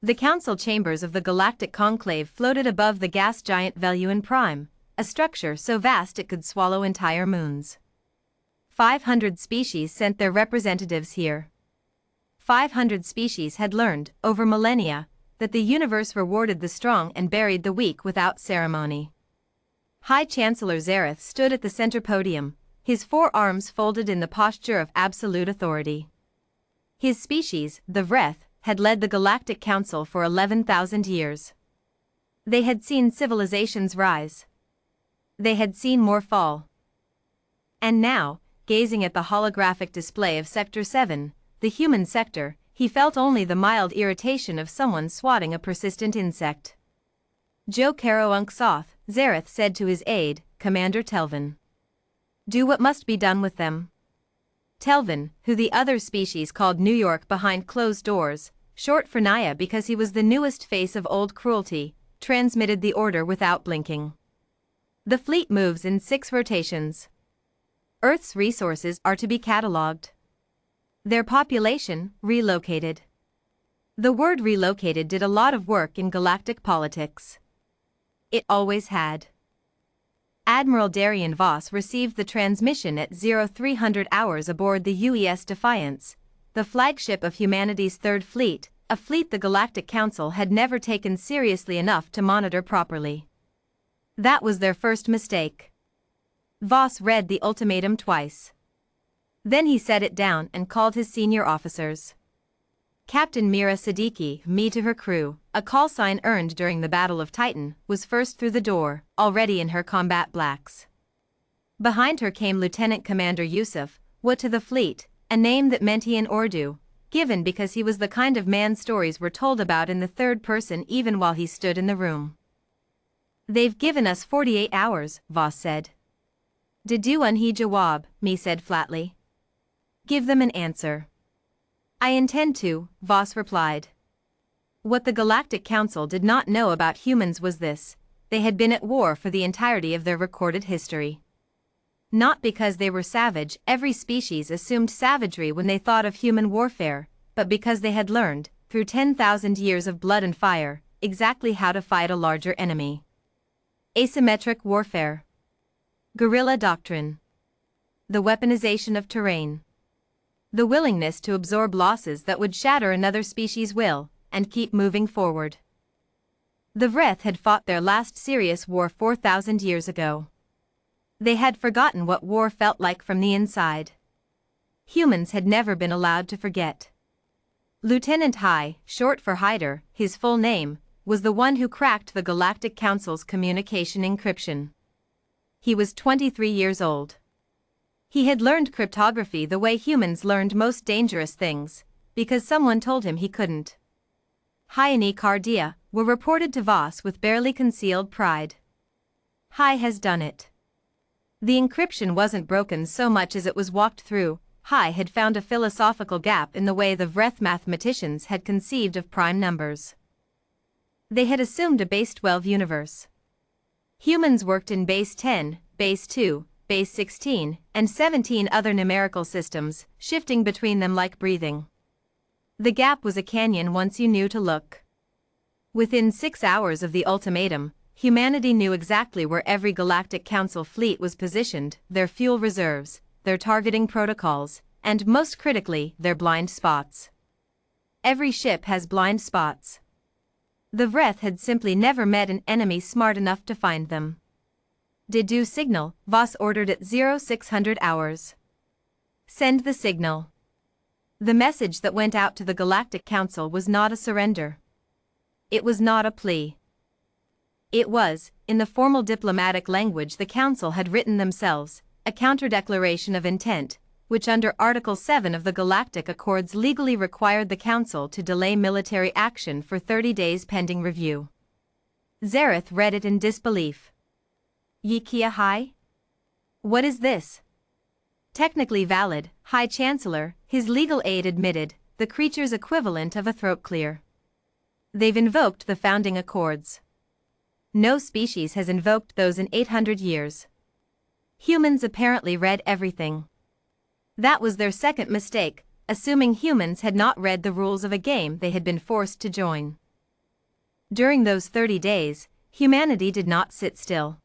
The council chambers of the galactic conclave floated above the gas giant Veluan Prime, a structure so vast it could swallow entire moons. 500 species sent their representatives here. 500 species had learned, over millennia, that the universe rewarded the strong and buried the weak without ceremony. High Chancellor Zareth stood at the center podium, his 4 arms folded in the posture of absolute authority. His species, the Vreth, had led the Galactic Council for 11,000 years. They had seen civilizations rise. They had seen more fall. And now, gazing at the holographic display of Sector 7, the human sector, he felt only the mild irritation of someone swatting a persistent insect. "Jo Karo Unk Soth," Zareth said to his aide, Commander Telvin. "Do what must be done with them." Telvin, who the other species called New York behind closed doors, short for Naya because he was the newest face of old cruelty, transmitted the order without blinking. "The fleet moves in 6 rotations. Earth's resources are to be catalogued. Their population, relocated." The word relocated did a lot of work in galactic politics. It always had. Admiral Darian Voss received the transmission at 0300 hours aboard the UES Defiance, the flagship of humanity's Third Fleet, a fleet the Galactic Council had never taken seriously enough to monitor properly. That was their first mistake. Voss read the ultimatum twice. Then he set it down and called his senior officers. Captain Mira Siddiqui, me to her crew, a call sign earned during the Battle of Titan, was first through the door, already in her combat blacks. Behind her came Lieutenant Commander Yusuf, what to the fleet, a name that meant he in Urdu, given because he was the kind of man stories were told about in the third person even while he stood in the room. "They've given us 48 hours, Voss said. "Didu unhi jawab," me said flatly. "Give them an answer." "I intend to," Voss replied. What the Galactic Council did not know about humans was this: they had been at war for the entirety of their recorded history. Not because they were savage, every species assumed savagery when they thought of human warfare, but because they had learned, through 10,000 years of blood and fire, exactly how to fight a larger enemy. Asymmetric warfare. Guerrilla doctrine. The weaponization of terrain. The willingness to absorb losses that would shatter another species' will, and keep moving forward. The Vreth had fought their last serious war 4,000 years ago. They had forgotten what war felt like from the inside. Humans had never been allowed to forget. Lieutenant Hai, short for Hyder, his full name, was the one who cracked the Galactic Council's communication encryption. He was 23 years old. He had learned cryptography the way humans learned most dangerous things, because someone told him he couldn't. Hyene Cardia were reported to Voss with barely concealed pride. Hai has done it. The encryption wasn't broken so much as it was walked through. Hai had found a philosophical gap in the way the Vreth mathematicians had conceived of prime numbers. They had assumed a base 12 universe. Humans worked in base 10, base 2, base 16, and 17 other numerical systems, shifting between them like breathing. The gap was a canyon once you knew to look. Within 6 hours of the ultimatum, humanity knew exactly where every Galactic Council fleet was positioned, their fuel reserves, their targeting protocols, and most critically, their blind spots. Every ship has blind spots. The Vreth had simply never met an enemy smart enough to find them. "Didu signal," Voss ordered at 0600 hours. "Send the signal." The message that went out to the Galactic Council was not a surrender. It was not a plea. It was, in the formal diplomatic language the Council had written themselves, a counter-declaration of intent, which under Article 7 of the Galactic Accords legally required the Council to delay military action for 30 days pending review. Zareth read it in disbelief. "Yikia High? What is this?" "Technically valid, High Chancellor," his legal aide admitted, "the creature's equivalent of a throat clear. They've invoked the founding accords. No species has invoked those in 800 years. Humans apparently read everything. That was their second mistake, assuming humans had not read the rules of a game they had been forced to join. During those 30 days, humanity did not sit still.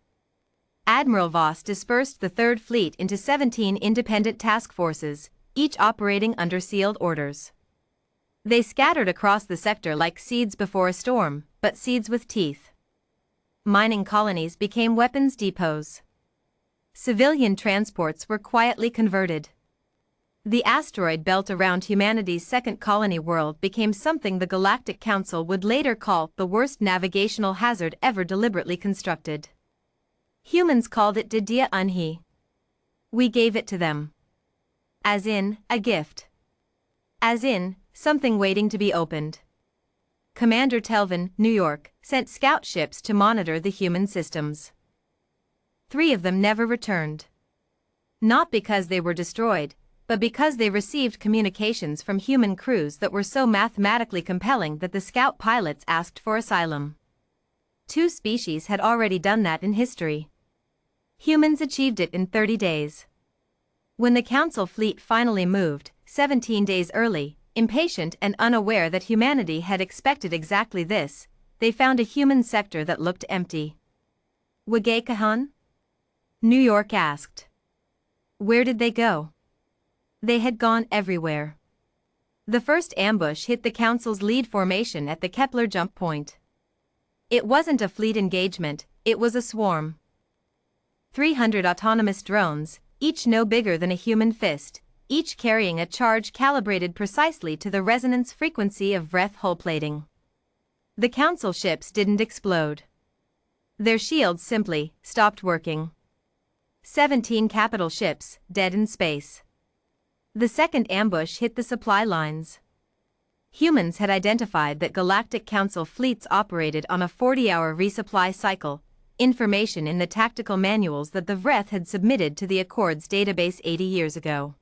Admiral Voss dispersed the Third Fleet into 17 independent task forces, each operating under sealed orders. They scattered across the sector like seeds before a storm, but seeds with teeth. Mining colonies became weapons depots. Civilian transports were quietly converted. The asteroid belt around humanity's second colony world became something the Galactic Council would later call the worst navigational hazard ever deliberately constructed. Humans called it Didia Unhi. We gave it to them. As in, a gift. As in, something waiting to be opened. Commander Telvin, New York, sent scout ships to monitor the human systems. 3 of them never returned. Not because they were destroyed, but because they received communications from human crews that were so mathematically compelling that the scout pilots asked for asylum. 2 species had already done that in history. Humans achieved it in 30 days. When the Council fleet finally moved, 17 days early, impatient and unaware that humanity had expected exactly this, they found a human sector that looked empty. Wagekahan? New York asked. Where did they go? They had gone everywhere. The first ambush hit the Council's lead formation at the Kepler jump point. It wasn't a fleet engagement, it was a swarm. 300 autonomous drones, each no bigger than a human fist, each carrying a charge calibrated precisely to the resonance frequency of Vreth hull plating. The Council ships didn't explode. Their shields simply stopped working. 17 capital ships, dead in space. The second ambush hit the supply lines. Humans had identified that Galactic Council fleets operated on a 40-hour resupply cycle, information in the tactical manuals that the Vreth had submitted to the Accords database 80 years ago.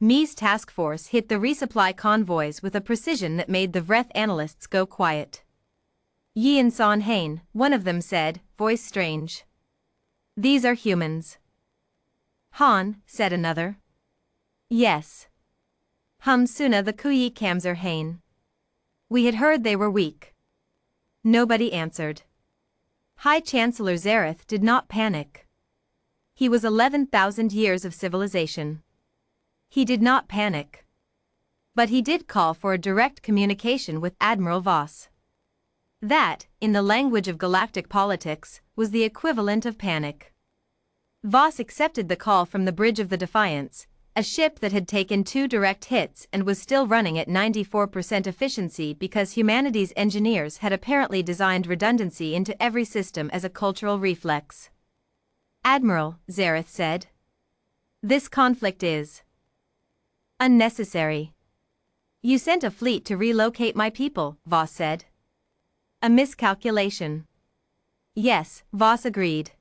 Mi's task force hit the resupply convoys with a precision that made the Vreth analysts go quiet. Yi and Son Hain, one of them said, voice strange. These are humans. Han, said another. Yes. Suna the Kuyi Kamser Hain. We had heard they were weak. Nobody answered. High Chancellor Zareth did not panic. He was 11,000 years of civilization. He did not panic. But he did call for a direct communication with Admiral Voss. That, in the language of galactic politics, was the equivalent of panic. Voss accepted the call from the Bridge of the Defiance, a ship that had taken 2 direct hits and was still running at 94% efficiency because humanity's engineers had apparently designed redundancy into every system as a cultural reflex. Admiral, Zareth said. This conflict is unnecessary. You sent a fleet to relocate my people, Voss said. A miscalculation. Yes, Voss agreed.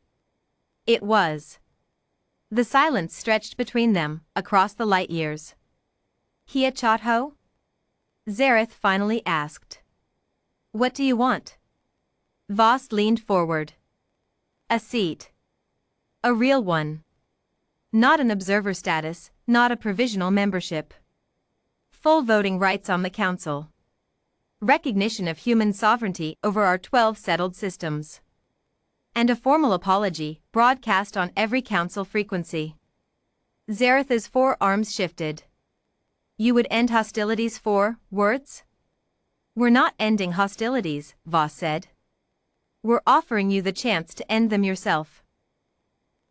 It was. The silence stretched between them, across the light years. Hia Chotho? Zareth finally asked. What do you want? Voss leaned forward. A seat. A real one. Not an observer status, not a provisional membership. Full voting rights on the Council. Recognition of human sovereignty over our 12 settled systems. And a formal apology, broadcast on every Council frequency. Zareth's 4 arms shifted. You would end hostilities for words? We're not ending hostilities, Voss said. We're offering you the chance to end them yourself.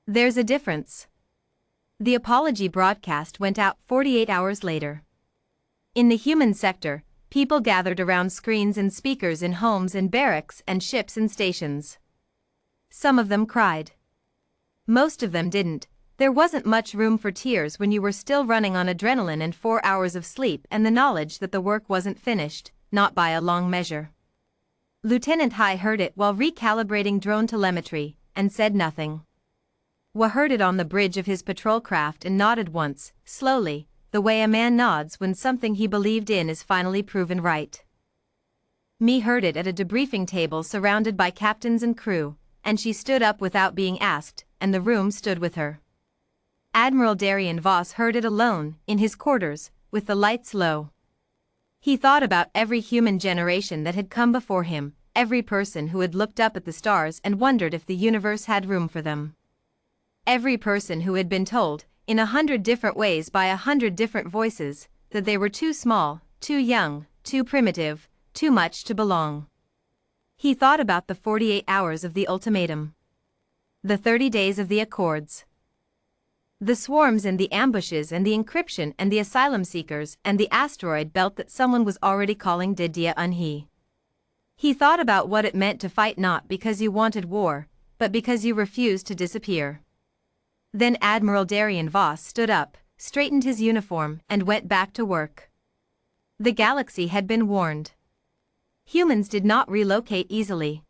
There's a difference. The apology broadcast went out 48 hours later. In the human sector, people gathered around screens and speakers in homes and barracks and ships and stations. Some of them cried. Most of them didn't. There wasn't much room for tears when you were still running on adrenaline and 4 hours of sleep and the knowledge that the work wasn't finished, not by a long measure. Lieutenant Hai heard it while recalibrating drone telemetry, and said nothing. Wa heard it on the bridge of his patrol craft and nodded once, slowly, the way a man nods when something he believed in is finally proven right. Mi heard it at a debriefing table surrounded by captains and crew, and she stood up without being asked, and the room stood with her. Admiral Darian Voss heard it alone, in his quarters, with the lights low. He thought about every human generation that had come before him, every person who had looked up at the stars and wondered if the universe had room for them. Every person who had been told, in 100 different ways by 100 different voices, that they were too small, too young, too primitive, too much to belong. He thought about the 48 hours of the ultimatum. The 30 days of the accords. The swarms and the ambushes and the encryption and the asylum seekers and the asteroid belt that someone was already calling Didia Unhi. He thought about what it meant to fight not because you wanted war, but because you refused to disappear. Then Admiral Darian Voss stood up, straightened his uniform, and went back to work. The galaxy had been warned. Humans did not relocate easily.